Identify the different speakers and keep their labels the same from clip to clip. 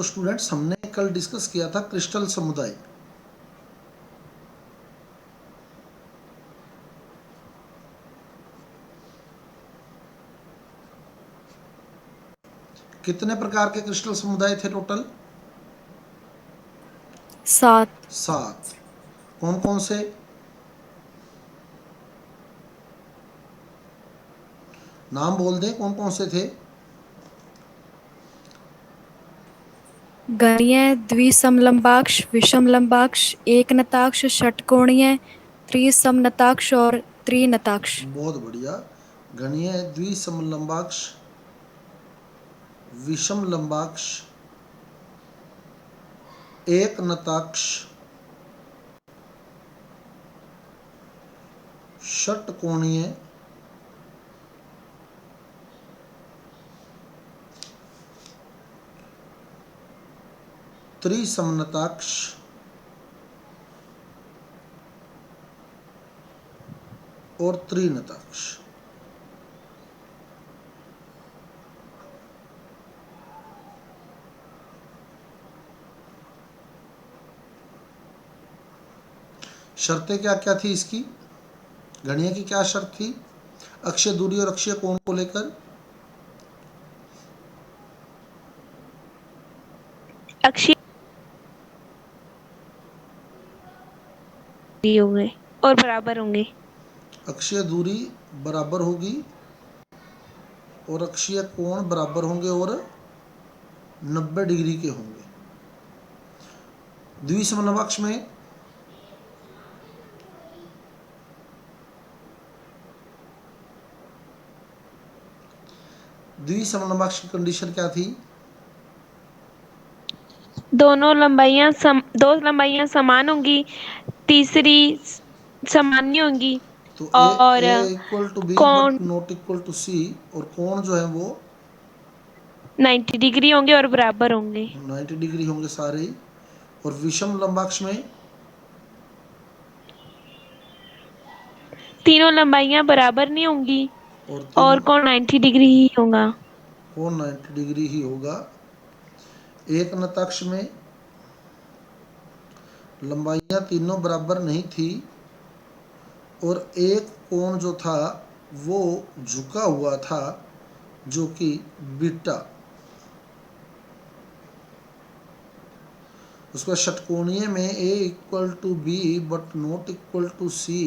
Speaker 1: तो स्टूडेंट्स हमने कल डिस्कस किया था क्रिस्टल समुदाय। कितने प्रकार के क्रिस्टल समुदाय थे टोटल?
Speaker 2: 7।
Speaker 1: 7। कौन कौन से? नाम बोल दें, कौन कौन से थे?
Speaker 2: घनीय, द्विसमलंबाक्ष, विषमलंबाक्ष, एकनताक्ष, षटकोणीय, त्रिसमनताक्ष और त्रिनताक्ष।
Speaker 1: बहुत बढ़िया। घनीय, द्विसमलंबाक्ष, विषम लंबाक्ष, एक नताक्ष, षटकोणीय, त्रिसमनताक्ष और त्रिनताक्ष। शर्तें क्या क्या थी इसकी? गणिय की क्या शर्त थी अक्षय दूरी और अक्षय कोण को लेकर?
Speaker 3: अक्षीय होंगे और बराबर होंगे।
Speaker 1: अक्षय दूरी बराबर होगी और अक्षीय कोण बराबर होंगे और 90 डिग्री के होंगे। द्विसमलंबाक्ष में द्विसमलंबाक्ष की कंडीशन क्या थी?
Speaker 3: दो लंबाइयां समान होंगी, तीसरी समान नहीं होंगी
Speaker 1: तो
Speaker 3: और
Speaker 1: ए इक्वल टू बी
Speaker 3: कोण
Speaker 1: बट नॉट इक्वल टू सी, और कोण जो है वो
Speaker 3: 90 डिग्री होंगे और बराबर होंगे।
Speaker 1: 90 डिग्री होंगे सारे ही। और विषम लंबाक्ष में
Speaker 3: तीनों लंबाइयां बराबर नहीं होंगी
Speaker 1: और तीनों
Speaker 3: और कोण 90 डिग्री ही होगा।
Speaker 1: कोण 90 डिग्री ही होगा। एक नताक्ष में लंबाइयां तीनों बराबर नहीं थी और एक कोण जो था वो झुका हुआ था, जो कि बीटा। उसका षटकोणीय में A equal to B but not equal to C,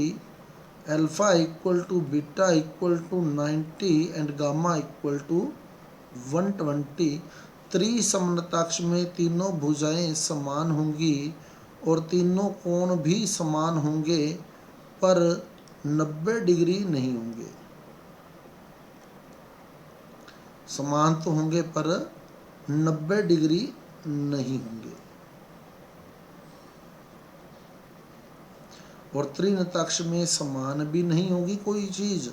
Speaker 1: alpha equal to beta equal to 90 and gamma equal to 120। त्रिसमनताक्ष में तीनों भुजाएं समान होंगी और तीनों कोण भी समान होंगे, पर 90 डिग्री नहीं होंगे। समान तो होंगे पर 90 डिग्री नहीं होंगे। और त्रिनताक्ष में समान भी नहीं होगी कोई चीज,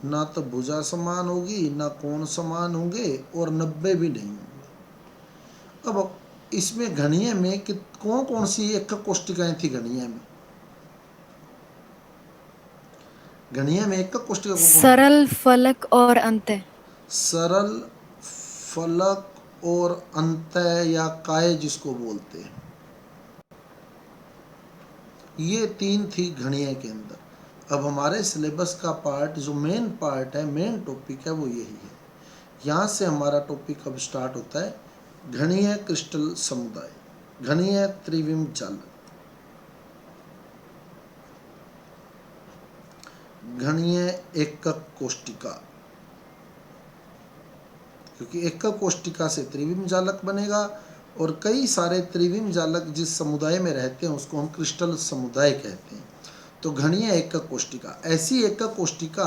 Speaker 1: ना तो भुजा समान होगी ना कोण समान होंगे और 90 भी नहीं होंगे। अब इसमें घनीय में कौन कौन सी एक कोष्टिकाएं थी? घनीय में एक कोष्टिका कौन?
Speaker 2: सरल, फलक और अंत्य।
Speaker 1: सरल, फलक और अंत्य या काय जिसको बोलते हैं, ये 3 थी घनीय के अंदर। अब हमारे सिलेबस का पार्ट, जो मेन पार्ट है, मेन टॉपिक है, वो यही है। यहाँ से हमारा टॉपिक अब स्टार्ट होता है घनीय क्रिस्टल समुदाय, घनीय त्रिविम जालक, घनीय एकक कोष्टिका। क्योंकि एकक कोष्टिका से त्रिविम जालक बनेगा और कई सारे त्रिविम जालक जिस समुदाय में रहते हैं उसको हम क्रिस्टल समुदाय कहते हैं। तो घनीय एकक कोष्टिका ऐसी एकक कोष्टिका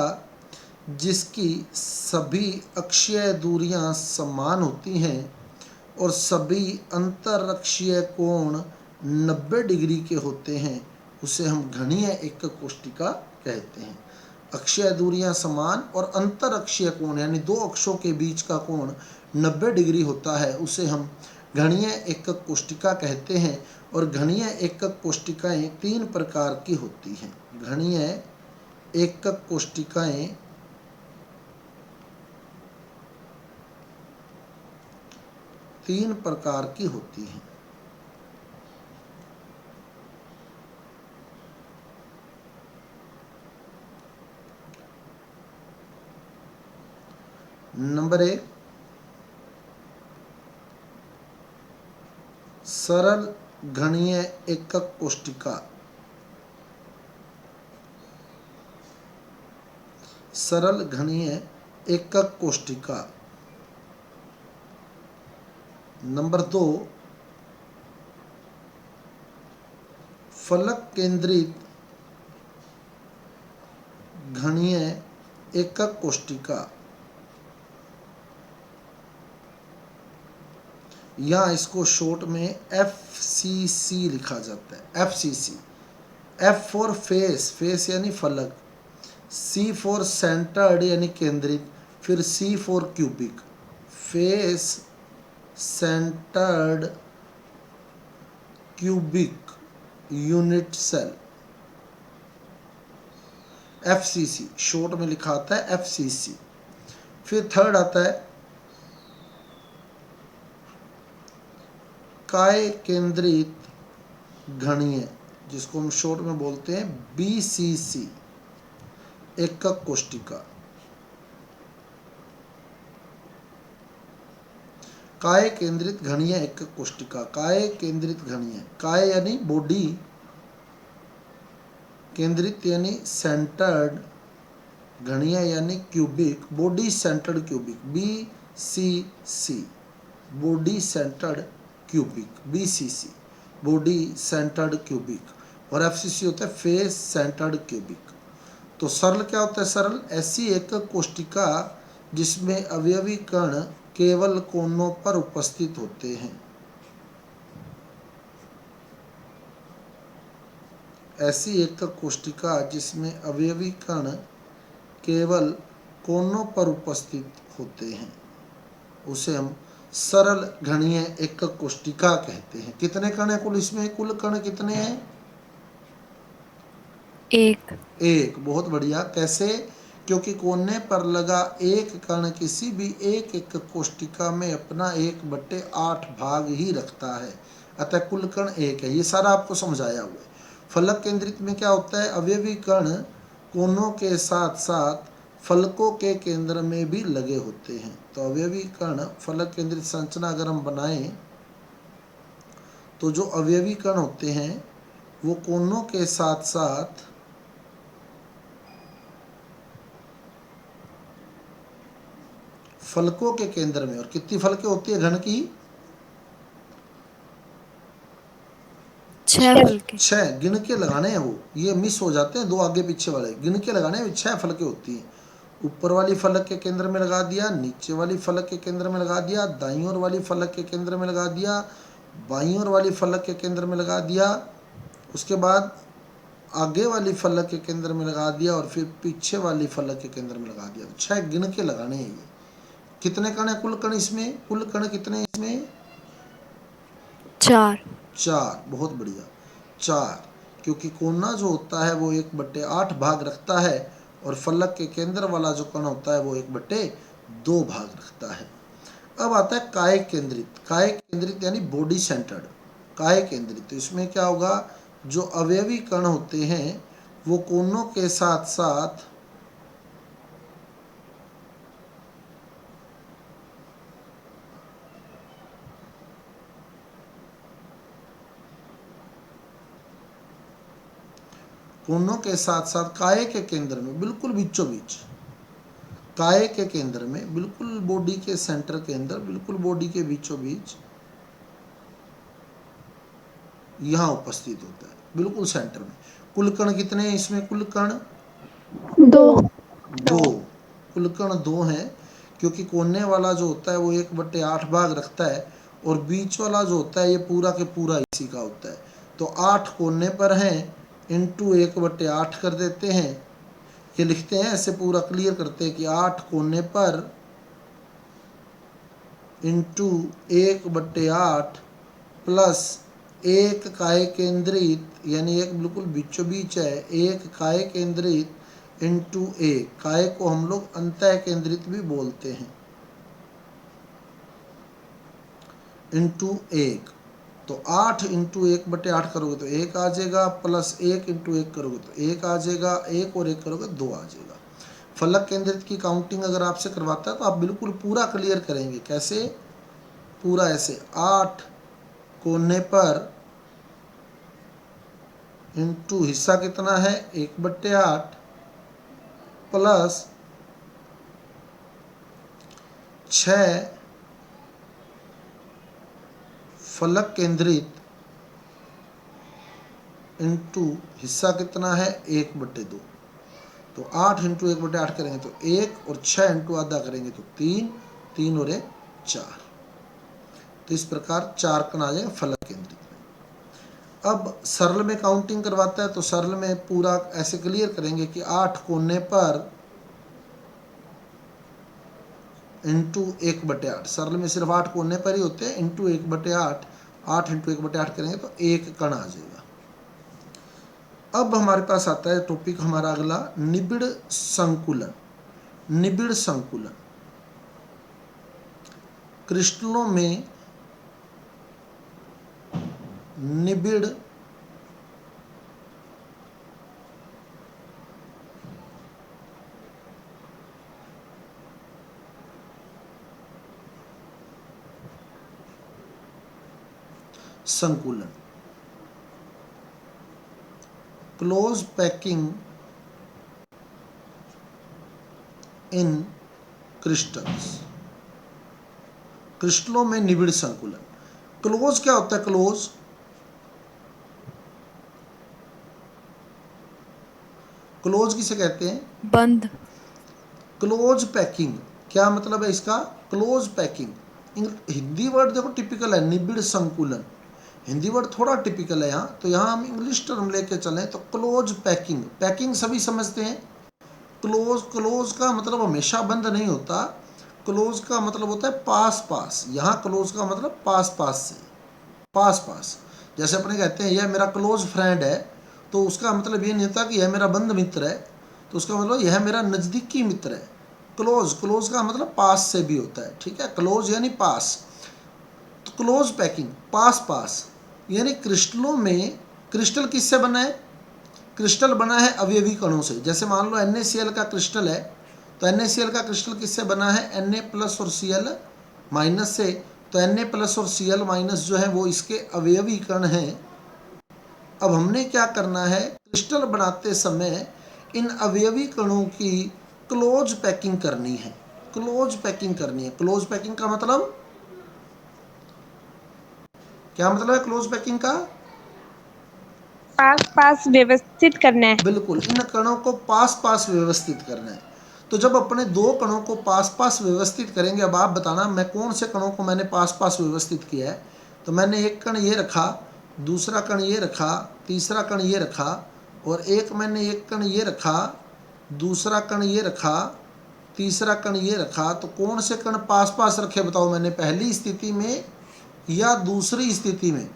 Speaker 1: जिसकी सभी अक्षीय दूरियां समान होती हैं और सभी अंतरअक्षीय कोण 90 डिग्री के होते हैं, उसे हम घनीय एकक कोष्टिका कहते हैं। अक्षीय दूरियां समान और अंतरअक्षीय कोण यानी दो अक्षों के बीच का कोण 90 डिग्री होता है, उसे हम घनीय एकक कोष्टिका कहते हैं। और घनीय एकक कोष्टिकाएं 3 प्रकार की होती हैं। घनीय एकक कोष्टिकाएं तीन प्रकार की होती हैं। नंबर 1, सरल घनीय एकक कोष्टिका। सरल घनीय एकक कोष्टिका। नंबर 2, फलक केंद्रित घनीय एकक कोष्टिका। यहाँ इसको शॉर्ट में FCC लिखा जाता है। FCC, F for face, face यानी फलक, C फॉर सेंटर्ड यानी केंद्रित, फिर C for cubic, face centred cubic unit cell, FCC short में लिखा आता है FCC। फिर थर्ड आता है काय केंद्रित घनीय, जिसको हम शॉर्ट में बोलते हैं BCC एकक कोष्टिका। काय केंद्रित घनीय एकक कोष्टिका। काय केंद्रित घनीय, काय यानी बॉडी, केंद्रित यानी सेंटर्ड, घनीय यानी cubic, body centred cubic, BCC body centred cubic, BCC body centred cubic. और FCC होता है फेस सेंटर्ड क्यूबिक। तो सरल क्या होता है? सरल ऐसी एकक कोष्टिका जिसमें अवयवी कण केवल कोनों पर उपस्थित होते हैं। ऐसी एकक कोष्टिका जिसमें अवयवी कण केवल कोनों पर उपस्थित होते हैं, उसे हम सरल घनीय एकक कोष्टिका कहते हैं। कितने कण हैं कुल इसमें? कुल कण कितने हैं?
Speaker 2: एक।
Speaker 1: बहुत बढ़िया। कैसे? क्योंकि कोने पर लगा एक कण किसी भी एक एकक कोष्टिका में अपना 1/8 भाग ही रखता है, अतः कुल कण एक है। ये सारा आपको समझाया हुआ है। फलक केंद्रित में क्या होता है? अवयवी कण कोनों के साथ साथ फलकों के केंद्र में भी लगे होते हैं। तो अवयवी कण फलक केंद्रित संरचना अगर हम बनाएं तो जो अवयवी कण होते हैं वो कोनों के साथ साथ फलकों के केंद्र में, और कितनी फलकें होती है घन की?
Speaker 2: 6 फलके।
Speaker 1: 6 गिन के लगाने हैं। वो ये मिस हो जाते हैं, 2 आगे पीछे वाले गिन के लगाने हैं। 6 फलकें होती हैं। ऊपर वाली फलक के केंद्र में लगा दिया, नीचे वाली फलक के केंद्र में लगा दिया, दाईं ओर वाली फलक के केंद्र में लगा दिया, बाईं ओर वाली फलक के केंद्र में लगा दिया, उसके बाद आगे वाली फलक के केंद्र में लगा दिया, और फिर पीछे वाली फलक के केंद्र में लगा दिया। 6 गिन के लगाने हैं। ये कितने कण है कुल कण इसमें? कुल कण कितने इसमें?
Speaker 2: 4।
Speaker 1: बहुत बढ़िया, 4। क्योंकि कोना जो होता है वो 1/8 भाग रखता है, और फलक के केंद्र वाला जो कण होता है वो 1/2 भाग रखता है। अब आता है काय केंद्रित। काय केंद्रित यानी बॉडी सेंटर्ड। काय केंद्रित, तो इसमें क्या होगा? जो अवयवी कण होते हैं वो कोनों के साथ साथ काय के केंद्र में, बिल्कुल बीचों बीच, काय के केंद्र में, बिल्कुल बॉडी के सेंटर के अंदर, बिल्कुल बॉडी के बीचों बीच यहाँ उपस्थित होता है, बिल्कुल सेंटर में। कुल कण कितने हैं इसमें? कुल कण 2। कुल कण 2 हैं, क्योंकि कोने वाला जो होता है वो 1/8 भाग रखता है, और बीच वाला जो होता है ये पूरा के पूरा इसी का होता है। तो 8 कोने पर हैं, इंटू 1/8 कर देते हैं। ये लिखते हैं, ऐसे पूरा क्लियर करते हैं कि 8 कोने पर इंटू 1/8 प्लस 1 काय केंद्रित, यानी एक बिल्कुल बीचों बीच है, 1 काय केंद्रित इंटू 1। काय को हम लोग अंतः केंद्रित भी बोलते हैं। इंटू 1, तो 8 इंटू 1/8 करोगे तो 1 आ जाएगा, प्लस 1 इंटू 1 करोगे तो 1 आ जाएगा, 1 और 1 करोगे 2 आ जाएगा। फलक केंद्रित की काउंटिंग अगर आपसे करवाता है तो आप बिल्कुल पूरा क्लियर करेंगे। कैसे? पूरा ऐसे 8 कोने पर इंटू हिस्सा कितना है 1/8 प्लस 6 फलक केंद्रित इंटू हिस्सा कितना है 1/2। तो 8 इंटू 1/8 करेंगे तो 1 और 6 इंटू आधा करेंगे तो 3, 3 और 1 4। तो इस प्रकार 4 कण आ जाएंगे फलक केंद्रित में। अब सरल में काउंटिंग करवाता है तो सरल में पूरा ऐसे क्लियर करेंगे कि 8 कोने पर इंटू 1/8। सरल में सिर्फ 8 कोने पर ही होते हैं, इंटू 1/8, 8 इंटू 1/8 करेंगे तो 1 कण आ जाएगा। अब हमारे पास आता है टॉपिक हमारा अगला, निबिड़ संकुलन। निबिड़ संकुलन क्रिस्टलों में निबिड़ संकुलन, क्लोज पैकिंग इन क्रिस्टल्स। क्रिस्टलों में निबिड़ संकुलन। क्लोज क्या होता है? क्लोज क्लोज किसे कहते हैं?
Speaker 2: बंद।
Speaker 1: क्लोज पैकिंग क्या मतलब है इसका? क्लोज पैकिंग हिंदी वर्ड देखो टिपिकल है, निबिड़ संकुलन हिंदी वर्ड थोड़ा टिपिकल है यहाँ, तो यहाँ हम इंग्लिश टर्म लेके चलें तो क्लोज पैकिंग। पैकिंग सभी समझते हैं। क्लोज, क्लोज का मतलब हमेशा बंद नहीं होता, क्लोज का मतलब होता है पास पास। यहाँ क्लोज का मतलब पास पास से, पास पास। जैसे अपने कहते हैं यह मेरा क्लोज फ्रेंड है, तो उसका मतलब ये नहीं होता कि यह मेरा बंद मित्र है, तो उसका मतलब यह मेरा नज़दीकी मित्र है। क्लोज, क्लोज का मतलब पास से भी होता है, ठीक है, क्लोज यानी पास। तो क्लोज पैकिंग पास पास, यानी क्रिस्टलों में, क्रिस्टल किससे बना है? क्रिस्टल बना है अवयवी कणों से। जैसे मान लो NaCl का क्रिस्टल है, तो NaCl का क्रिस्टल किससे बना है? Na+ और Cl- से। तो Na+ और Cl- जो है वो इसके अवयवी कण हैं। अब हमने क्या करना है? क्रिस्टल बनाते समय इन अवयवी कणों की क्लोज पैकिंग करनी है। क्लोज पैकिंग करनी है। क्लोज पैकिंग का मतलब क्या? मतलब है क्लोज पैकिंग का
Speaker 3: पास पास व्यवस्थित करना है।
Speaker 1: बिल्कुल, इन कणों को पास पास व्यवस्थित करना है। तो जब अपने दो कणों को पास पास व्यवस्थित करेंगे, अब आप बताना मैं कौन से कणों को मैंने पास पास व्यवस्थित किया है। तो मैंने एक कण ये रखा, दूसरा कण ये रखा, तीसरा कण ये रखा, और मैंने एक कण ये रखा, दूसरा कण ये रखा, तीसरा कण ये रखा। तो कौन से कण पास पास रखे बताओ मैंने? पहली स्थिति में या दूसरी स्थिति में?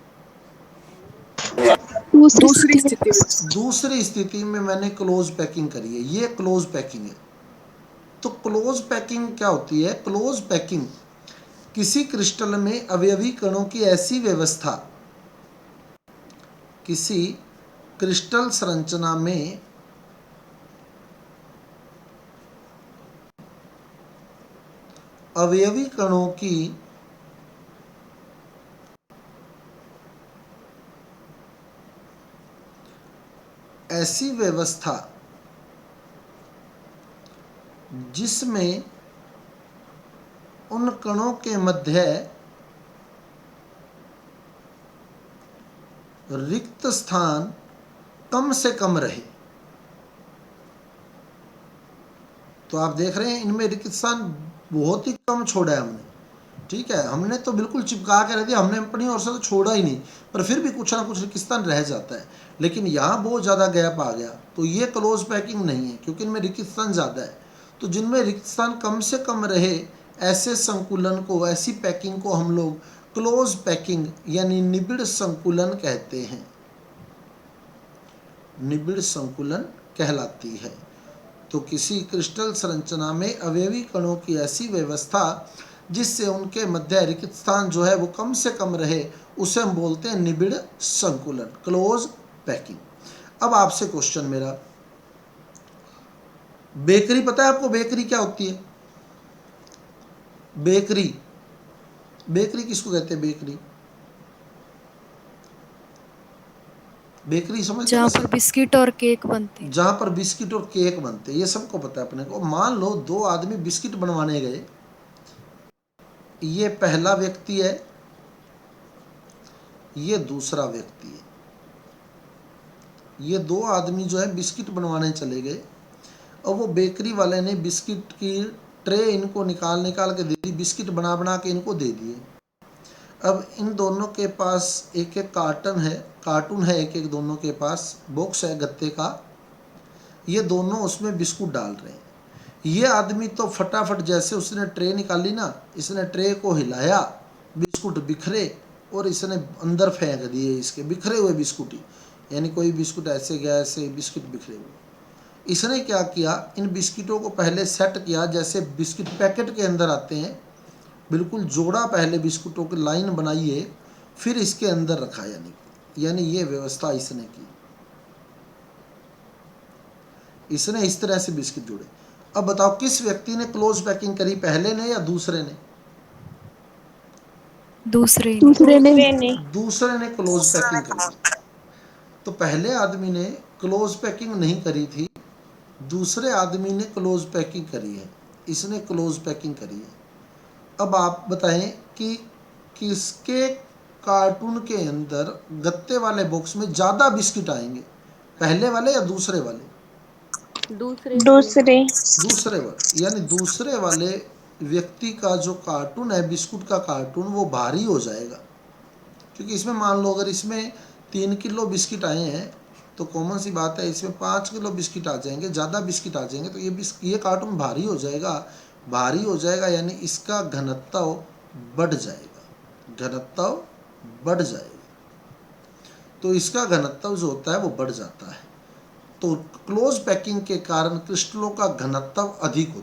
Speaker 2: दूसरी स्थिति में।
Speaker 1: दूसरी स्थिति में मैंने क्लोज पैकिंग करी है। ये क्लोज पैकिंग है। तो क्लोज पैकिंग क्या होती है? क्लोज पैकिंग किसी क्रिस्टल में अवयवी कणों की ऐसी व्यवस्था, किसी क्रिस्टल संरचना में अवयवी कणों की ऐसी व्यवस्था जिसमें उन कणों के मध्य रिक्त स्थान कम से कम रहे। तो आप देख रहे हैं इनमें रिक्त स्थान बहुत ही कम छोड़ा है हमने, ठीक है। हमने तो बिल्कुल चिपका के रख दिया, हमने अपनी ओर से तो छोड़ा ही नहीं, पर फिर भी कुछ ना कुछ रिक्त स्थान रह जाता है। लेकिन यहाँ बहुत ज़्यादा गैप आ गया, तो ये क्लोज पैकिंग नहीं है, क्योंकि इनमें रिक्त स्थान ज़्यादा है। तो जिनमें रिक्त स्थान कम से कम रहे, ऐसे संकुलन को, ऐसी पैकिंग को हम लोग क्लोज पैकिंग यानी निबिड़ संकुलन कहते हैं। निबिड़ संकुलन कहलाती है। तो किसी क्रिस्टल संरचना में अवयवी कणों की ऐसी व्यवस्था जिससे उनके मध्य रिक्त स्थान जो है वो कम से कम रहे, उसे हम बोलते हैं निबिड़ संकुलन, क्लोज पैकिंग। अब आपसे क्वेश्चन मेरा, बेकरी पता है आपको बेकरी क्या होती है? बेकरी, बेकरी किसको कहते हैं? बेकरी, बेकरी समझते हैं
Speaker 2: जहाँ
Speaker 1: ना
Speaker 2: पर
Speaker 1: सब?
Speaker 2: बिस्किट और केक बनते हैं।
Speaker 1: जहाँ पर बिस्किट और केक बनते हैं, ये सबको पता है अपने को। मान लो दो आदमी बिस्किट बनवाने गए, ये पहला व्यक्ति है, ये दूसरा व्यक्ति है। ये दो आदमी जो है बिस्किट बनवाने चले गए और वो बेकरी वाले ने बिस्किट की ट्रे इनको निकाल निकाल के दे दी, बिस्किट बना बना के इनको दे दिए। अब इन दोनों के पास एक एक कार्टून है, एक एक दोनों के पास बॉक्स है गत्ते का, ये दोनों उसमें बिस्कुट डाल रहे हैं। ये आदमी तो फटाफट जैसे उसने ट्रे निकाली ना, इसने ट्रे को हिलाया, बिस्कुट बिखरे और इसने अंदर फेंक दिए इसके बिखरे हुए बिस्कुट ही, यानी कोई बिस्कुट ऐसे गया, ऐसे बिस्किट बिखरे हुए। इसने क्या किया, इन बिस्किटों को पहले सेट किया जैसे बिस्किट पैकेट के अंदर आते हैं, बिल्कुल जोड़ा पहले बिस्कुटों की लाइन बनाई है, फिर इसके अंदर रखा, यानी ये व्यवस्था इसने की। इसने इस तरह से बिस्किट जोड़े। अब बताओ किस व्यक्ति ने क्लोज पैकिंग करी, पहले ने या दूसरे ने?
Speaker 2: दूसरे ने।
Speaker 3: दूसरे ने।
Speaker 1: दूसरे ने क्लोज पैकिंग करी। तो पहले आदमी ने क्लोज पैकिंग नहीं करी थी, दूसरे आदमी ने क्लोज पैकिंग करी है, इसने क्लोज पैकिंग करी है। अब आप बताएं कि किसके कार्टून के अंदर गत्ते वाले बॉक्स में ज़्यादा बिस्किट आएंगे, पहले वाले या दूसरे वाले?
Speaker 3: दूसरे
Speaker 1: वाले, यानी दूसरे वाले व्यक्ति का जो कार्टून है, बिस्कुट का कार्टून, वो भारी हो जाएगा। क्योंकि इसमें मान लो अगर इसमें 3 किलो बिस्किट आए हैं तो कॉमन सी बात है इसमें 5 किलो बिस्किट आ जाएंगे, ज़्यादा बिस्किट आ जाएंगे, तो ये कार्टून भारी हो जाएगा, यानी इसका घनत्व बढ़ जाएगा, तो इसका घनत्व जो होता है वो बढ़ जाता है। तो क्लोज पैकिंग के कारण क्रिस्टलों का घनत्व अधिक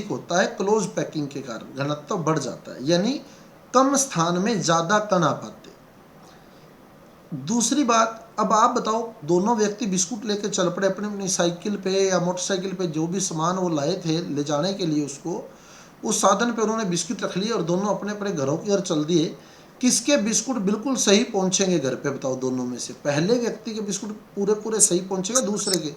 Speaker 1: होता है, क्लोज पैकिंग के कारण घनत्व बढ़ जाता है, यानी कम स्थान में ज़्यादा कण आ पाते। दूसरी बात, अब आप बताओ, दोनों व्यक्ति बिस्कुट लेके चल पड़े अपनी अपनी साइकिल पे या मोटरसाइकिल पे, जो भी सामान वो लाए थे ले जाने के लिए, उसको उस साधन पे उन्होंने बिस्कुट रख लिए और दोनों अपने अपने घरों की ओर चल दिए। किसके बिस्कुट बिल्कुल सही पहुंचेंगे घर पे? बताओ दोनों में से पहले व्यक्ति के बिस्कुट पूरे पूरे सही पहुंचेगा, दूसरे के?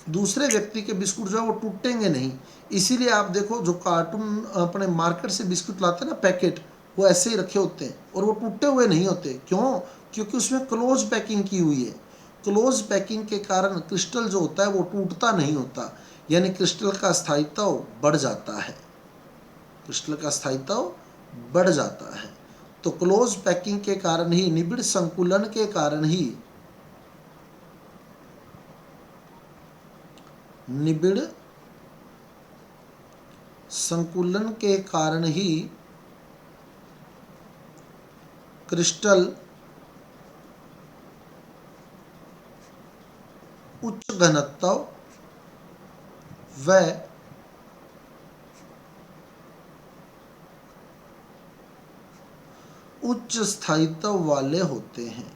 Speaker 1: दूसरे व्यक्ति के बिस्कुट जो है वो टूटेंगे नहीं। इसीलिए आप देखो जो कार्टून अपने मार्केट से बिस्कुट लाते हैं ना, पैकेट, वो ऐसे ही रखे होते हैं और वो टूटे हुए नहीं होते। क्यों? क्योंकि उसमें क्लोज पैकिंग की हुई है। क्लोज पैकिंग के कारण क्रिस्टल जो होता है वो टूटता नहीं होता, यानी क्रिस्टल का स्थायित्व बढ़ जाता है, तो क्लोज पैकिंग के कारण ही, निबिड़ संकुलन के कारण ही, क्रिस्टल उच्च घनत्व व उच्च स्थायित्व वाले होते हैं।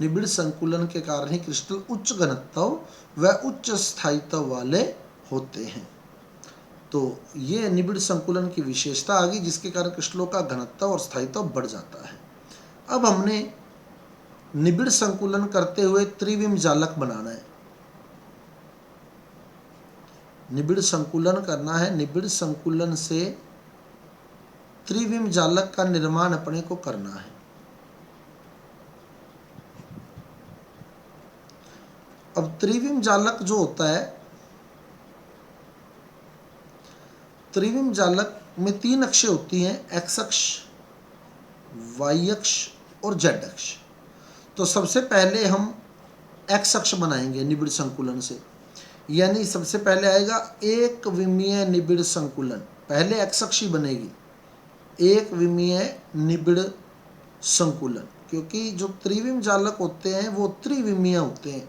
Speaker 1: निबिड़ संकुलन के कारण ही क्रिस्टल उच्च घनत्व व उच्च स्थायित्व वाले होते हैं। तो ये निबिड़ संकुलन की विशेषता आ गई, जिसके कारण क्रिस्टलों का घनत्व और स्थायित्व बढ़ जाता है। अब हमने निबिड़ संकुलन करते हुए त्रिविम जालक बनाना है, निबिड़ संकुलन करना है, निबिड़ संकुलन से त्रिविम जालक का निर्माण अपने को करना है। अब त्रिविम जालक जो होता है, त्रिविम जालक में 3 अक्षें होती हैं, एक्स अक्ष, वाई अक्ष और जेड अक्ष। तो सबसे पहले हम एक्स अक्ष बनाएंगे निबिड़ संकुलन से, यानी सबसे पहले आएगा एक विमीय निबिड़ संकुलन, पहले एक्स अक्ष ही बनेगी, एक विमीय निबिड़ संकुलन। क्योंकि जो त्रिविम जालक होते हैं वो त्रिविमीय होते हैं,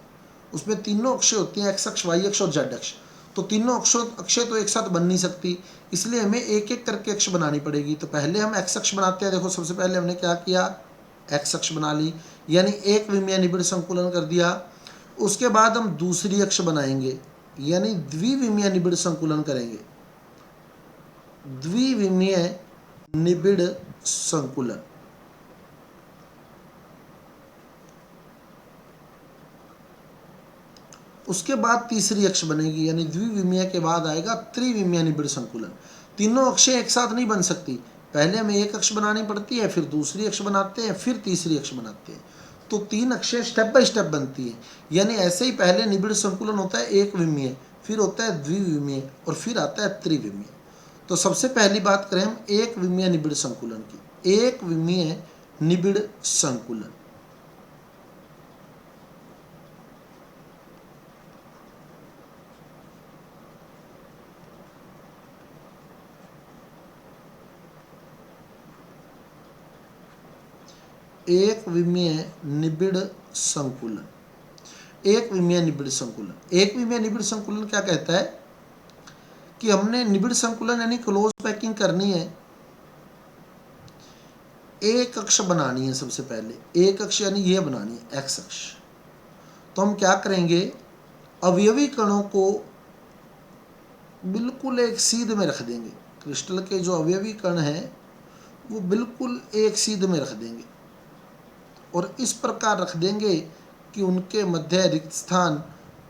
Speaker 1: उसमें तीनों अक्षय होती हैं, एक्स अक्ष, वाई अक्ष और जेड अक्ष। तो तीनों अक्षय तो एक साथ बन नहीं सकती, इसलिए हमें एक एक करके अक्ष बनानी पड़ेगी। तो पहले हम एक्स अक्ष बनाते हैं। देखो सबसे पहले हमने क्या किया, एक्स अक्ष बना ली, यानी एक विमीय निबिड़ संकुलन कर दिया। उसके बाद हम दूसरी अक्ष बनाएंगे, यानी द्विविमीय निबिड़ संकुलन करेंगे, द्विविमीय निबिड़ संकुलन। उसके बाद तीसरी अक्ष बनेगी, यानी द्विविमीय के बाद आएगा त्रिविमीय निबिड़ संकुलन। तीनों अक्षें एक साथ नहीं बन सकती, पहले हमें एक अक्ष बनानी पड़ती है, फिर दूसरी अक्ष बनाते हैं, फिर तीसरी अक्ष बनाते हैं। तो तीन अक्षें स्टेप बाय स्टेप बनती है। यानी ऐसे ही पहले निबिड़ संकुलन होता है एक विमीय, फिर होता है द्विविमीय और फिर आता है त्रिविमीय। तो सबसे पहली बात करें हम एक विमीय निबिड़ संकुलन की। एक विमीय निबिड़ संकुलन, एक विमीय निबिड़ संकुलन। एक विमीय निबिड़ संकुलन, एक विमीय निबिड़ संकुलन क्या कहता है कि हमने निबिड़ संकुलन यानी क्लोज पैकिंग करनी है, एक अक्ष बनानी है। सबसे पहले एक अक्ष यानी ये बनानी है एक्स अक्ष। तो हम क्या करेंगे, अवयवी कणों को बिल्कुल एक सीध में रख देंगे। क्रिस्टल के जो अवयवी कण हैं वो बिल्कुल एक सीध में रख देंगे और इस प्रकार रख देंगे कि उनके मध्य रिक्त स्थान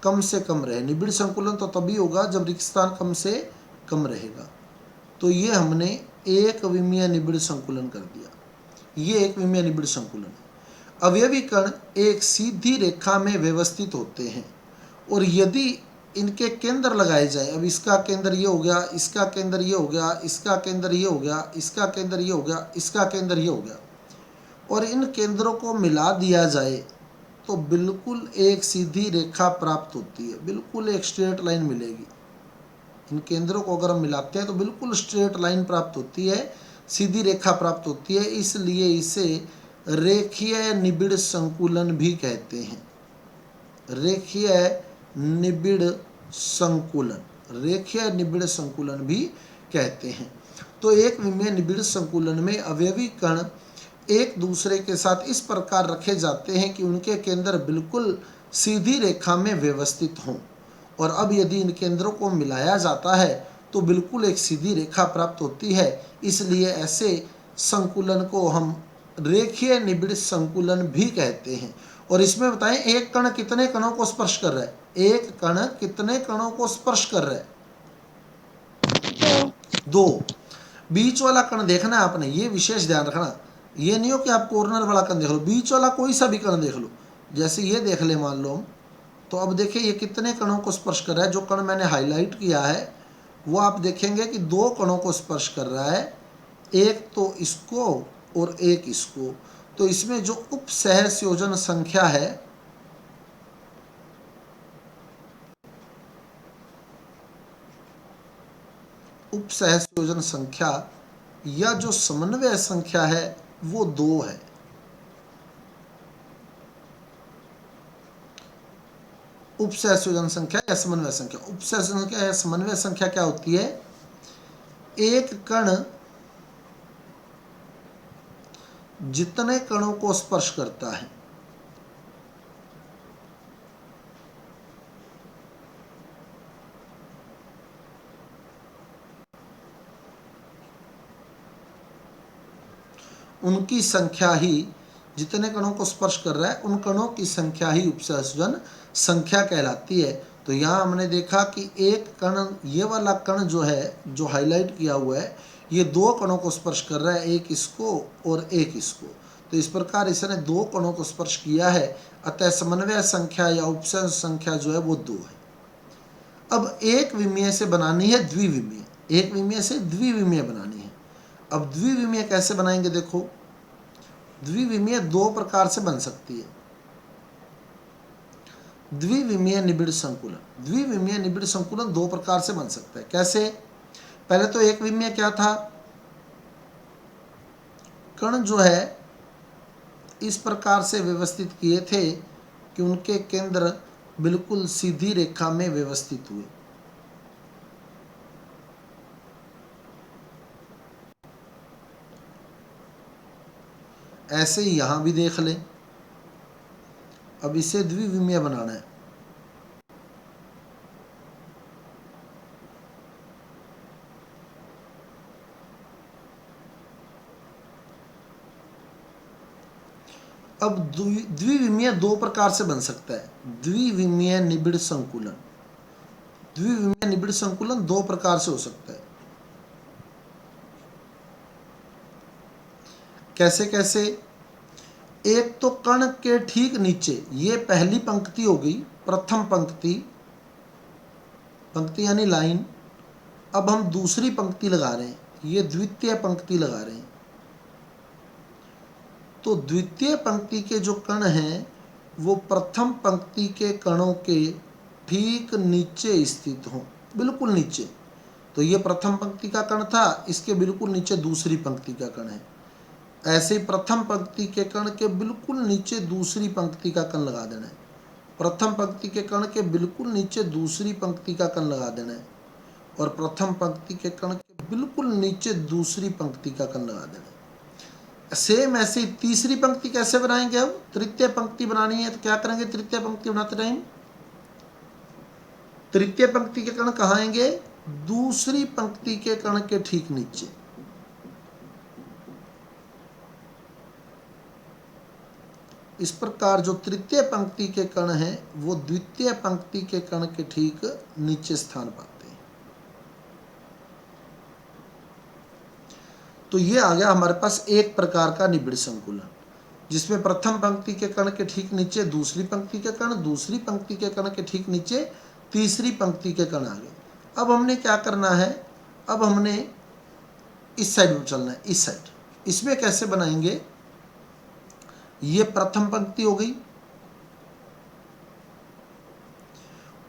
Speaker 1: कम से कम रहे। निबिड़ संकुलन तो तभी होगा जब रिक्त स्थान कम से कम रहेगा। तो ये हमने एक विमीय निबिड़ संकुलन कर दिया, ये एक विमीय निबिड़ संकुलन है। अवयवी कण एक सीधी रेखा में व्यवस्थित होते हैं और यदि इनके केंद्र लगाए जाए, अब इसका केंद्र ये हो गया, इसका केंद्र ये हो गया, इसका केंद्र ये हो गया, इसका केंद्र ये हो गया, इसका केंद्र ये हो गया, और इन केंद्रों को मिला दिया जाए तो बिल्कुल एक सीधी रेखा प्राप्त होती है, बिल्कुल एक स्ट्रेट लाइन मिलेगी। इन केंद्रों को अगर हम मिलाते हैं तो बिल्कुल स्ट्रेट लाइन प्राप्त होती है, सीधी रेखा प्राप्त होती है। इसलिए इसे रेखीय निबिड़ संकुलन भी कहते हैं। रेखीय निबिड़ संकुलन, रेखीय निबिड़ संकुलन भी कहते हैं। तो एक विमीय निबिड़ संकुलन में अवयवी कण एक दूसरे के साथ इस प्रकार रखे जाते हैं कि उनके केंद्र बिल्कुल सीधी रेखा में व्यवस्थित हों, और अब यदि इन केंद्रों को मिलाया जाता है तो बिल्कुल एक सीधी रेखा प्राप्त होती है। इसलिए ऐसे संकुलन को हम रेखीय निबिड़ संकुलन भी कहते हैं। और इसमें बताएं एक कण कितने कणों को स्पर्श कर रहा है, एक कण कितने कणों को स्पर्श कर रहा है, दो। बीच वाला कण देखना है आपने, ये विशेष ध्यान रखना। ये नहीं हो कि आप कॉर्नर वाला कण देख लो, बीच वाला कोई सा भी कण देख लो। जैसे ये देख ले मान लो, तो अब देखिए ये कितने कणों को स्पर्श कर रहा है। जो कण मैंने हाईलाइट किया है वो आप देखेंगे कि दो कणों को स्पर्श कर रहा है, एक तो इसको और एक इसको। तो इसमें जो उप सहसंयोजन संख्या है, उप सहसंयोजन संख्या या जो समन्वय संख्या है वो 2 है। उप सहसंयोजन संख्या या समन्वय संख्या, उप सहसंयोजन संख्या या समन्वय संख्या क्या होती है, एक कण जितने कणों को स्पर्श करता है उनकी संख्या ही, जितने कणों को स्पर्श कर रहा है उन कणों की संख्या ही उपसंयोजन संख्या कहलाती है। तो यहाँ हमने देखा कि एक कण, ये वाला कण जो है, जो हाईलाइट किया हुआ है, ये 2 कणों को स्पर्श कर रहा है, एक इसको और एक इसको। तो इस प्रकार इसने 2 कणों को स्पर्श किया है, अतः समन्वय संख्या या उपसंयोजन संख्या जो है वो 2 है। अब एक विमीय से बनानी है द्विविमीय, एक विमीय से द्विविमीय बनानी है। अब द्विविमीय कैसे बनाएंगे, देखो द्विविमीय 2 प्रकार से बन सकती है। द्विविमीय निबिड़ संकुलन, द्विविमीय निबिड़ संकुलन 2 प्रकार से बन सकता है। कैसे, पहले तो एक विमीय क्या था, कण जो है इस प्रकार से व्यवस्थित किए थे कि उनके केंद्र बिल्कुल सीधी रेखा में व्यवस्थित हुए। ऐसे ही यहां भी देख लें। अब इसे द्विविमीय बनाना है। अब द्विविमीय दो प्रकार से बन सकता है। द्विविमीय निबिड़ संकुलन, द्विविमीय निबिड़ संकुलन दो प्रकार से हो सकता है। कैसे कैसे? एक तो कण के ठीक नीचे, ये पहली पंक्ति हो गई, प्रथम पंक्ति, पंक्ति यानी लाइन। अब हम दूसरी पंक्ति लगा रहे हैं, ये द्वितीय पंक्ति लगा रहे हैं। तो द्वितीय पंक्ति के जो कण हैं वो प्रथम पंक्ति के कणों के ठीक नीचे स्थित हों, बिल्कुल नीचे। तो ये प्रथम पंक्ति का कण था, इसके बिल्कुल नीचे दूसरी पंक्ति का कण है। ऐसे ही प्रथम पंक्ति के कण के बिल्कुल नीचे दूसरी पंक्ति का कण लगा देना है। प्रथम पंक्ति के कण के बिल्कुल नीचे दूसरी पंक्ति का कण लगा देना है, और प्रथम पंक्ति के कण के बिल्कुल नीचे दूसरी पंक्ति का कण लगा देना है। सेम ऐसे ही तीसरी पंक्ति कैसे बनाएंगे? अब तृतीय पंक्ति बनानी है तो क्या करेंगे? तृतीय पंक्ति बनाते टाइम तृतीय पंक्ति के कण कहाँ आएंगे? दूसरी पंक्ति के कण के ठीक नीचे। इस प्रकार जो तृतीय पंक्ति के कण हैं वो द्वितीय पंक्ति के कण के ठीक नीचे स्थान पाते हैं। तो ये आ गया हमारे पास एक प्रकार का निबिड़ संकुलन, जिसमें प्रथम पंक्ति के कण के ठीक नीचे दूसरी पंक्ति के कण, दूसरी पंक्ति के कण के ठीक नीचे तीसरी पंक्ति के कण आ गए। अब हमने क्या करना है? अब हमने इस साइड में चलना है, इस साइड। इसमें कैसे बनाएंगे? ये प्रथम पंक्ति हो गई।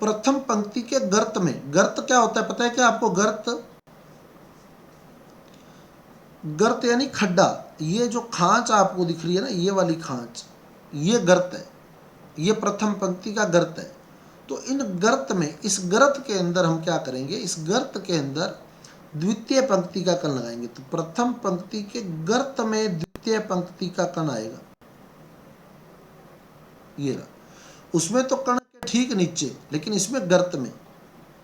Speaker 1: प्रथम पंक्ति के गर्त में, गर्त क्या होता है पता है क्या आपको? गर्त यानी खड्डा। ये जो खांच आपको दिख रही है ना, ये वाली खांच, ये गर्त है, ये प्रथम पंक्ति का गर्त है। तो इन गर्त में, इस गर्त के अंदर हम क्या करेंगे? इस गर्त के अंदर द्वितीय पंक्ति का कण लगाएंगे। तो प्रथम पंक्ति के गर्त में द्वितीय पंक्ति का कण आएगा, ये रहा। उसमें तो कण के ठीक नीचे, लेकिन इसमें गर्त में।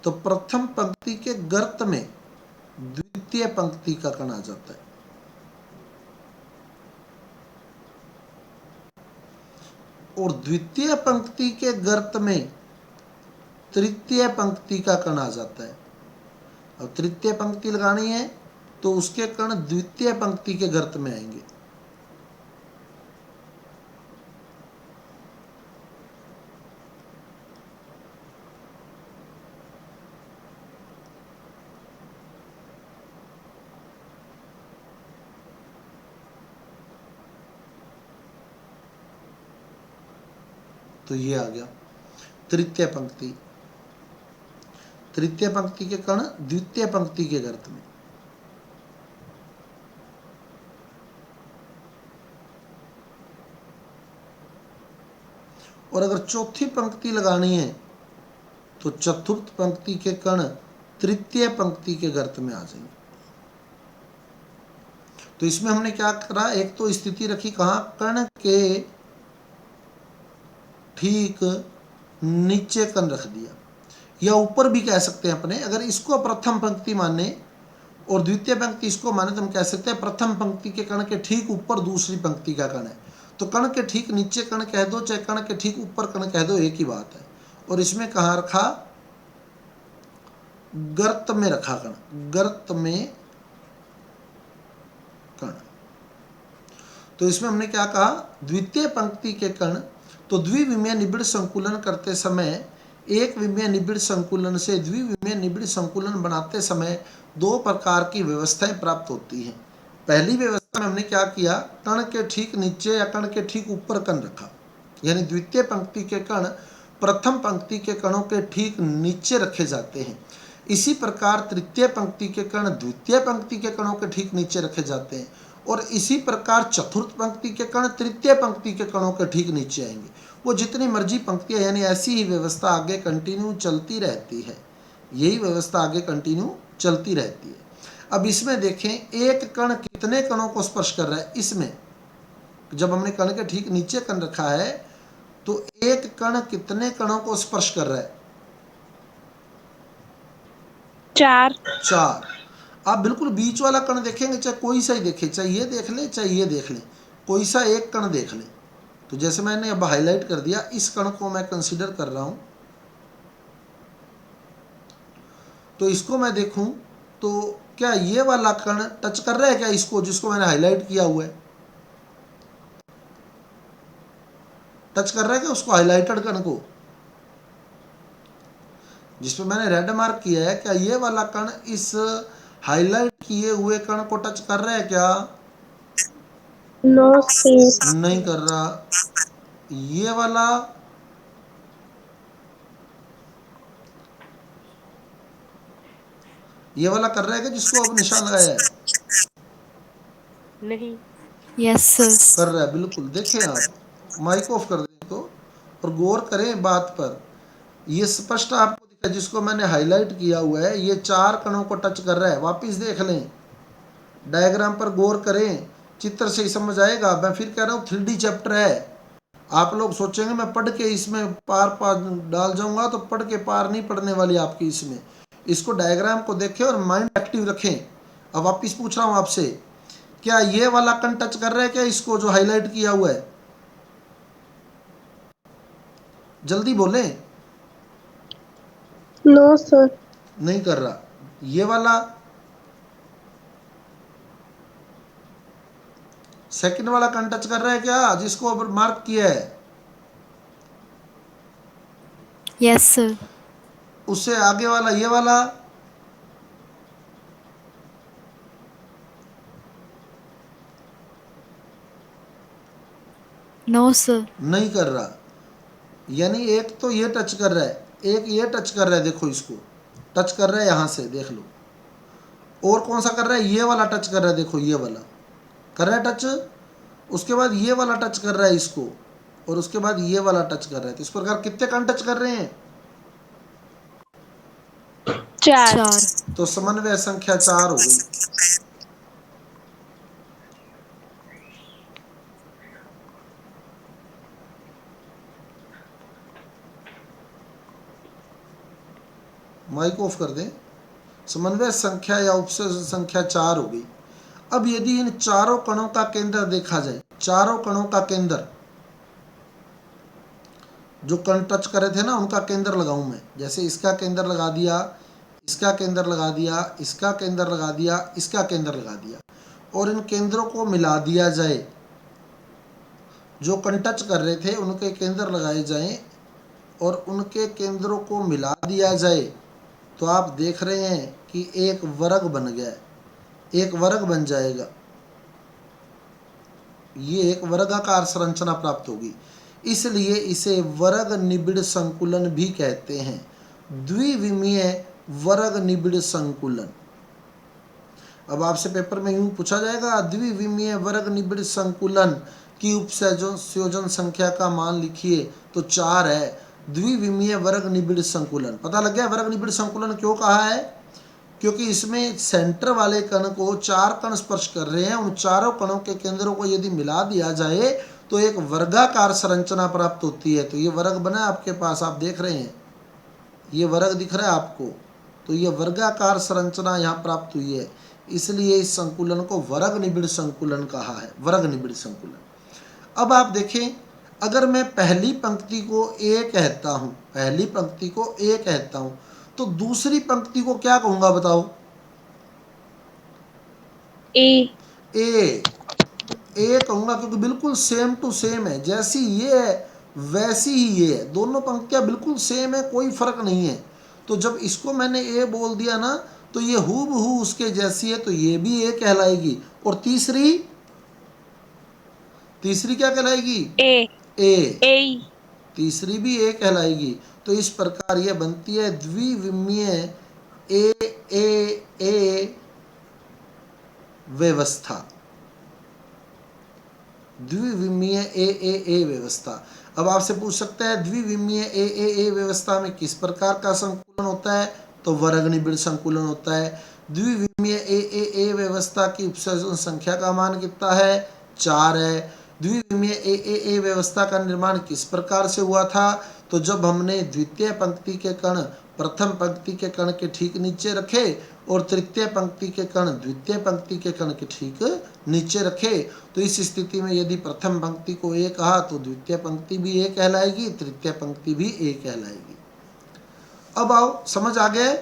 Speaker 1: तो प्रथम पंक्ति के गर्त में द्वितीय पंक्ति का कण आ जाता है। और द्वितीय पंक्ति के गर्त में तृतीय पंक्ति का कण आ जाता है। अब तृतीय पंक्ति लगानी है तो उसके कण द्वितीय पंक्ति के गर्त में आएंगे। तो ये आ गया तृतीय पंक्ति। तृतीय पंक्ति के कण द्वितीय पंक्ति के गर्त में। और अगर चौथी पंक्ति लगानी है तो चतुर्थ पंक्ति के कण तृतीय पंक्ति के गर्त में आ जाएंगे। तो इसमें हमने क्या करा? एक तो स्थिति रखी कहाँ? कण के ठीक नीचे कण रख दिया, या ऊपर भी कह सकते हैं अपने। अगर इसको प्रथम पंक्ति माने और द्वितीय पंक्ति इसको माने तो हम कह सकते हैं प्रथम पंक्ति के कण के ठीक ऊपर दूसरी पंक्ति का कण है। तो कण के ठीक नीचे कण कह दो, चाहे कण के ठीक ऊपर कण कह दो, एक ही बात है। और इसमें कहाँ रखा? गर्त में रखा कण, गर्त में कण। तो इसमें हमने क्या कहा? द्वितीय पंक्ति के कण। तो द्विविमीय निबिड़ संकुलन करते समय, एक विमीय निबिड़ संकुलन से द्विविमीय निबिड़ संकुलन बनाते समय दो प्रकार की व्यवस्थाएं प्राप्त होती हैं। पहली व्यवस्था में हमने क्या किया? कण के ठीक नीचे या कण के ठीक ऊपर कण रखा, यानी द्वितीय पंक्ति के कण प्रथम पंक्ति के कणों के ठीक नीचे रखे जाते हैं। इसी प्रकार तृतीय पंक्ति के कण द्वितीय पंक्ति के कणों के ठीक नीचे रखे जाते हैं। और इसी प्रकार चतुर्थ पंक्ति के कण तृतीय पंक्ति के कणों के ठीक नीचे आएंगे। वो जितनी मर्जी पंक्तियां, यानी ऐसी ही व्यवस्था आगे कंटिन्यू चलती रहती है, यही व्यवस्था आगे कंटिन्यू चलती रहती है। अब इसमें देखें एक कण कितने कणों को स्पर्श कर रहा है। इसमें जब हमने कण के ठीक नीचे कण रखा है तो एक कण कितने कणों को स्पर्श कर रहा है?
Speaker 3: 4।
Speaker 1: 4। आप बिल्कुल बीच वाला कण देखेंगे, चाहे कोई सा ही देखें, चाहे ये देख लें चाहे ये देख लें, कोई सा एक कण देख लें। तो जैसे मैंने अब हाईलाइट कर दिया, इस कण को मैं कंसीडर कर रहा हूं, तो इसको मैं देखूं तो क्या ये वाला कण टच कर रहा है क्या इसको, जिसको मैंने हाईलाइट किया हुआ है? टच कर रहा है क्या उसको, हाईलाइटेड कण को जिसपे मैंने रेड मार्क किया है? क्या ये वाला कण इस हाईलाइट किए हुए कण को टच कर रहा है क्या?
Speaker 3: No sir.
Speaker 1: नहीं कर रहा। ये वाला कर रहा है क्या जिसको अब निशान लगाया है?
Speaker 3: नहीं।
Speaker 2: Yes sir.
Speaker 1: कर रहा है, बिल्कुल। देखें आप, माइक ऑफ कर दें तो, और गौर करें बात पर। ये स्पष्ट आपको दिखा, जिसको मैंने हाईलाइट किया हुआ है ये 4 कणों को टच कर रहा है। वापिस देख लें, डायग्राम पर गौर करें, चित्र से ही समझ आएगा। मैं फिर कह रहा हूँ 3D चैप्टर है। आप लोग सोचेंगे मैं पढ़ के इसमें पार पार डाल जाऊंगा, तो पढ़ के पार नहीं पड़ने वाली आपकी इसमें। इसको डायग्राम को देखें और माइंड एक्टिव रखें। अब वापिस पूछ रहा हूँ आपसे, क्या ये वाला कण टच कर रहा है क्या इसको जो हाईलाइट किया हुआ है? जल्दी बोले।
Speaker 3: No sir.
Speaker 1: नहीं कर रहा। ये वाला, सेकंड वाला कण टच कर रहा है क्या जिसको अब मार्क किया है?
Speaker 2: Yes sir.
Speaker 1: उससे आगे वाला, ये वाला?
Speaker 2: No sir.
Speaker 1: नहीं कर रहा। यानी एक तो ये टच कर रहा है, एक ये टच कर रहा है। देखो इसको टच कर रहा है, यहां से देख लो। और कौन सा कर रहा है? ये वाला टच कर रहा है। देखो ये वाला कर रहा है टच। उसके बाद ये वाला टच कर रहा है इसको, और उसके बाद ये वाला टच कर रहा है। तो इस प्रकार कितने कण टच कर रहे हैं?
Speaker 3: 4।
Speaker 1: तो समन्वय संख्या 4 हो गई। माइक ऑफ कर दें। समन्वय संख्या या उपसर्ग संख्या 4 हो गई। अब यदि इन चारों कणों का केंद्र देखा जाए, चारों कणों का केंद्र, जो कण टच करे थे ना उनका केंद्र लगाऊं मैं। जैसे इसका केंद्र लगा दिया, इसका केंद्र लगा दिया, इसका केंद्र लगा दिया, इसका केंद्र लगा दिया, और इन केंद्रों को मिला दिया जाए। जो कण टच कर रहे थे उनके केंद्र लगाए जाएं और उनके केंद्रों को मिला दिया जाए, तो आप देख रहे हैं कि एक वर्ग बन गया, एक वर्ग बन जाएगा। ये एक वर्गाकार संरचना प्राप्त होगी। इसलिए इसे वर्ग निबिड़ संकुलन भी कहते हैं, द्विविमीय वर्ग निबिड़ संकुलन। अब आपसे पेपर में यूं पूछा जाएगा, द्विविमीय वर्ग निबिड़ संकुलन की उपसंयोजन संख्या का मान लिखिए, तो 4 है। द्विविमीय वर्ग निबिड़ संकुलन, पता लग गया वर्ग निबिड़ संकुलन क्यों कहा है? क्योंकि इसमें सेंटर वाले कण को 4 कण स्पर्श कर रहे हैं। उन चारों कणों के केंद्रों को यदि मिला दिया जाए तो एक वर्गाकार संरचना प्राप्त होती है। तो ये वर्ग बना है आपके पास, आप देख रहे हैं, ये वर्ग दिख रहा है आपको। तो ये वर्गाकार संरचना यहाँ प्राप्त हुई है, इसलिए इस संकुलन को वर्ग निबिड़ संकुलन कहा है, वर्ग निबिड़ संकुलन। अब आप देखें, अगर मैं पहली पंक्ति को ए कहता हूँ, पहली पंक्ति को ए कहता हूँ, तो दूसरी पंक्ति को क्या कहूंगा बताओ?
Speaker 3: ए।
Speaker 1: ए कहूंगा, क्योंकि बिल्कुल सेम टू सेम है। जैसी ये है वैसी ही ये है, दोनों पंक्तियां बिल्कुल सेम है, कोई फर्क नहीं है। तो जब इसको मैंने ए बोल दिया ना, तो ये हूबहू उसके जैसी है, तो ये भी ए कहलाएगी। और तीसरी क्या कहलाएगी? ए। तीसरी भी ए कहलाएगी। तो इस प्रकार यह बनती है द्विविमीय ए व्यवस्था। द्विविमीय ए व्यवस्था। अब आपसे पूछ सकता है द्विविमीय ए व्यवस्था में किस प्रकार का संकुलन होता है, तो वर्ग निबिड़ संकुलन होता है। द्विविमीय ए व्यवस्था की उपसर्जन संख्या का मान कितना है, 4 है। द्विविमीय ए व्यवस्था का निर्माण किस प्रकार से हुआ था, तो जब हमने द्वितीय पंक्ति के कण प्रथम पंक्ति के कण के ठीक नीचे रखे और तृतीय पंक्ति के कण द्वितीय पंक्ति के कण के ठीक नीचे रखे, तो इस स्थिति में यदि प्रथम पंक्ति को ए कहा तो द्वितीय पंक्ति भी ए कहलाएगी, तृतीय पंक्ति भी ए कहलाएगी। अब आओ, समझ आ गए?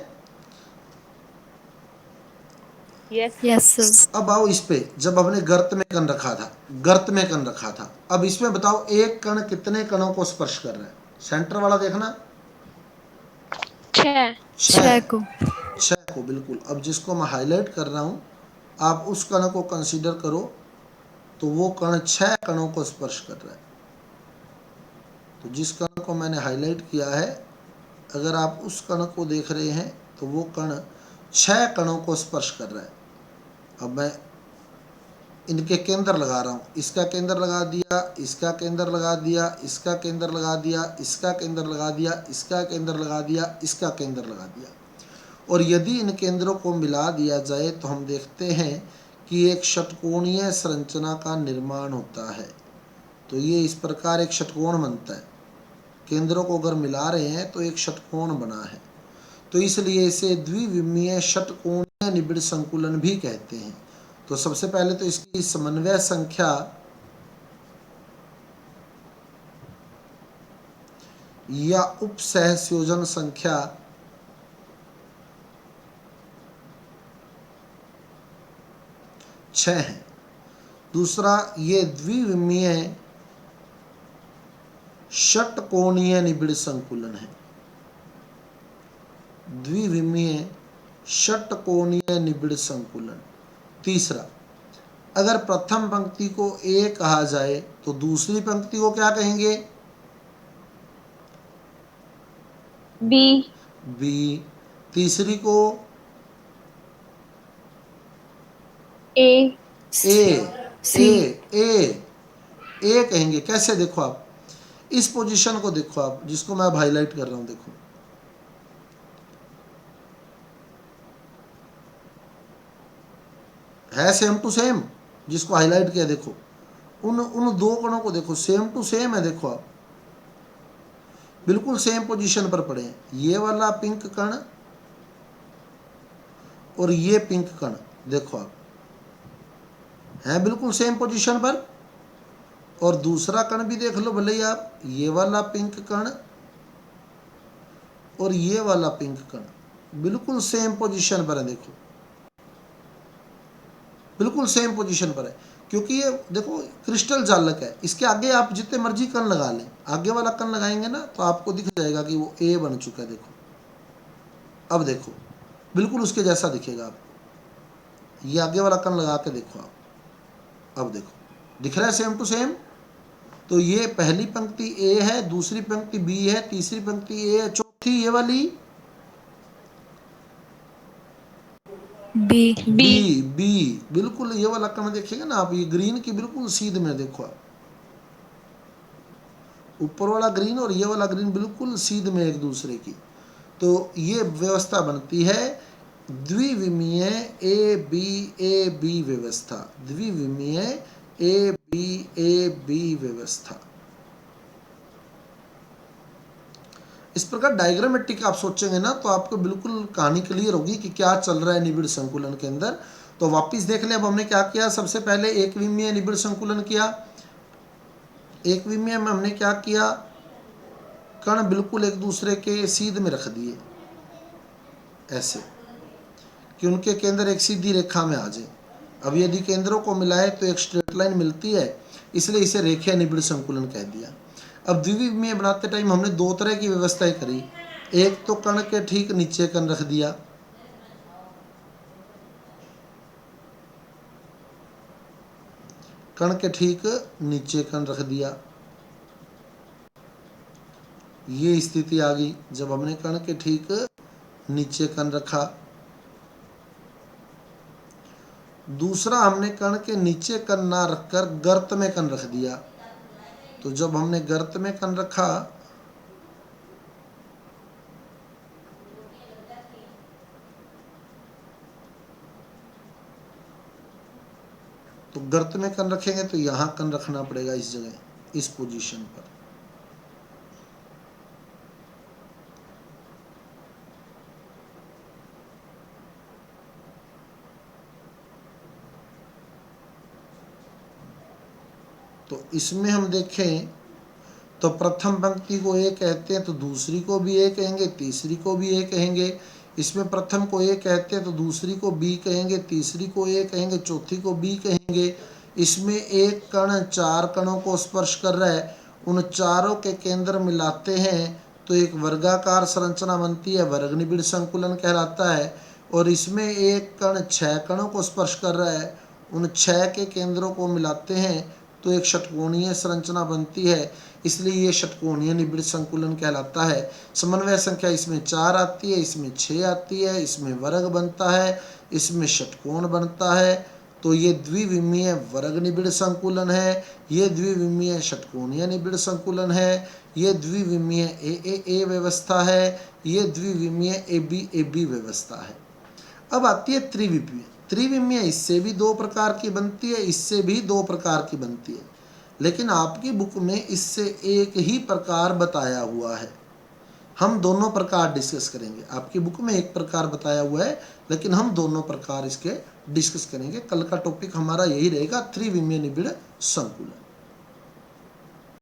Speaker 2: Yes sir.
Speaker 1: अब आओ इस पे, जब हमने गर्त में कण रखा था, गर्त में कण रखा था, अब इसमें बताओ एक कण कितने कणों को स्पर्श कर रहा है? सेंटर वाला देखना,
Speaker 3: 6।
Speaker 2: 6 को।
Speaker 1: 6 को, बिल्कुल। अब जिसको मैं हाईलाइट कर रहा हूं, आप उस कण को कंसीडर करो, तो वो कण 6 कणों को स्पर्श कर रहा है। तो जिस कण को मैंने हाईलाइट किया है, अगर आप उस कण को देख रहे हैं तो वो कण 6 कणों को स्पर्श कर रहा है। अब मैं इनके केंद्र लगा रहा हूँ, इसका केंद्र लगा दिया, इसका केंद्र लगा दिया, इसका केंद्र लगा दिया, इसका केंद्र लगा दिया, इसका केंद्र लगा दिया, इसका केंद्र लगा दिया। और यदि इन केंद्रों को मिला दिया जाए तो हम देखते हैं कि एक षटकोणीय संरचना का निर्माण होता है। तो ये इस प्रकार एक षटकोण बनता है। केंद्रों को अगर मिला रहे हैं तो एक षटकोण बना है, तो इसलिए इसे द्विविमीय षटकोणीय निबिड़ संकुलन भी कहते हैं। तो सबसे पहले तो इसकी समन्वय संख्या या उपसहसंयोजन संख्या 6 है। दूसरा, ये द्विविमीय षटकोणीय निबिड़ संकुलन है। द्विविमीय षटकोणीय निबिड़ संकुलन। तीसरा, अगर प्रथम पंक्ति को ए कहा जाए तो दूसरी पंक्ति को क्या कहेंगे? बी। तीसरी को
Speaker 3: ए।
Speaker 1: ए कहेंगे। कैसे? देखो आप इस पोजीशन को देखो, आप जिसको मैं अब हाईलाइट कर रहा हूं, देखो है सेम टू सेम, जिसको हाईलाइट किया देखो, उन दो कणों को देखो, सेम टू सेम है। देखो आप बिल्कुल सेम पोजीशन पर पड़े हैं। ये वाला पिंक कण और ये पिंक कण, देखो आप हैं बिल्कुल सेम पोजीशन पर। और दूसरा कण भी देख लो भले ही आप, ये वाला पिंक कण और ये वाला पिंक कण बिल्कुल सेम पोजीशन पर है। देखो बिल्कुल सेम पोजीशन पर है, क्योंकि ये देखो क्रिस्टल जालक है। इसके आगे आप जितने मर्जी कण लगा लें, आगे वाला कण लगाएंगे ना तो आपको दिख जाएगा कि वो ए बन चुका है। देखो अब देखो बिल्कुल उसके जैसा दिखेगा आपको। ये आगे वाला कण लगा के देखो आप, अब देखो दिख रहा है सेम टू सेम। तो ये पहली पंक्ति ए है, दूसरी पंक्ति बी है, तीसरी पंक्ति ए है, चौथी ये वाली बी। बिल्कुल ये वाला कण देखिएगा ना आप, ये ग्रीन की बिल्कुल सीध में देखो आप, ऊपर वाला ग्रीन और ये वाला ग्रीन बिल्कुल सीध में एक दूसरे की। तो ये व्यवस्था बनती है द्विविमीय ए बी व्यवस्था। द्विविमीय ए बी व्यवस्था। इस प्रकार डायग्रामेटिक आप सोचेंगे ना तो आपको बिल्कुल कहानी क्लियर होगी कि क्या चल रहा है निबिड़ संकुलन के अंदर। तो वापिस देख ले, अब हमने क्या किया, सबसे पहले एक विमीय निबिड़ संकुलन किया। एक विमीय में हमने क्या किया, कण बिल्कुल एक दूसरे के सीध में रख दिए ऐसे कि उनके केंद्र एक सीधी रेखा में आ जाए। अब यदि केंद्रों को मिलाए तो एक स्ट्रेट लाइन मिलती है, इसलिए इसे रेखीय निबिड़ संकुलन कह दिया। अब द्विविमीय बनाते टाइम हमने दो तरह की व्यवस्थाएं करी। एक तो कण के ठीक नीचे कण रख दिया, कण के ठीक नीचे कण रख दिया। ये स्थिति आ गई जब हमने कण के ठीक नीचे कण रखा। दूसरा, हमने कण के नीचे कण ना रखकर गर्त में कण रख दिया। तो जब हमने गर्त में कण रखा तो गर्त में कण रखेंगे तो यहां कण रखना पड़ेगा, इस जगह, इस पोजीशन पर। तो इसमें हम देखें तो प्रथम पंक्ति को ए कहते हैं तो दूसरी को भी ए कहेंगे, तीसरी को भी ए कहेंगे। इसमें प्रथम को ए कहते हैं तो दूसरी को बी कहेंगे, तीसरी को ए कहेंगे, चौथी को बी कहेंगे। इसमें एक कण 4 कणों को स्पर्श कर रहा है, उन चारों के केंद्र मिलाते हैं तो एक वर्गाकार संरचना बनती है, वर्ग निबिड़ संकुलन कहलाता है। और इसमें एक कण 6 कणों को स्पर्श कर रहा है, उन 6 के केंद्रों को मिलाते हैं तो एक षटकोणीय संरचना बनती है, इसलिए ये षटकोणीय निबिड़ संकुलन कहलाता है। समन्वय संख्या इसमें 4 आती है, इसमें 6 आती है, इसमें वर्ग बनता है, इसमें षटकोण बनता है। तो ये द्विविमीय वर्ग निबिड़ संकुलन है, ये द्विविमीय षटकोणीय निबिड़ संकुलन है, ये द्विविमीय ए व्यवस्था है, ये द्विविमीय ए बी व्यवस्था है। अब आती है त्रिविमीय। त्रिविमीय इससे भी 2 प्रकार की बनती है, इससे भी 2 प्रकार की बनती है, लेकिन आपकी बुक में इससे एक ही प्रकार बताया हुआ है। हम दोनों प्रकार डिस्कस करेंगे। आपकी बुक में एक प्रकार बताया हुआ है, लेकिन हम दोनों प्रकार इसके डिस्कस करेंगे। कल का टॉपिक हमारा यही रहेगा, त्रिविमीय निबिड़ संकुलन।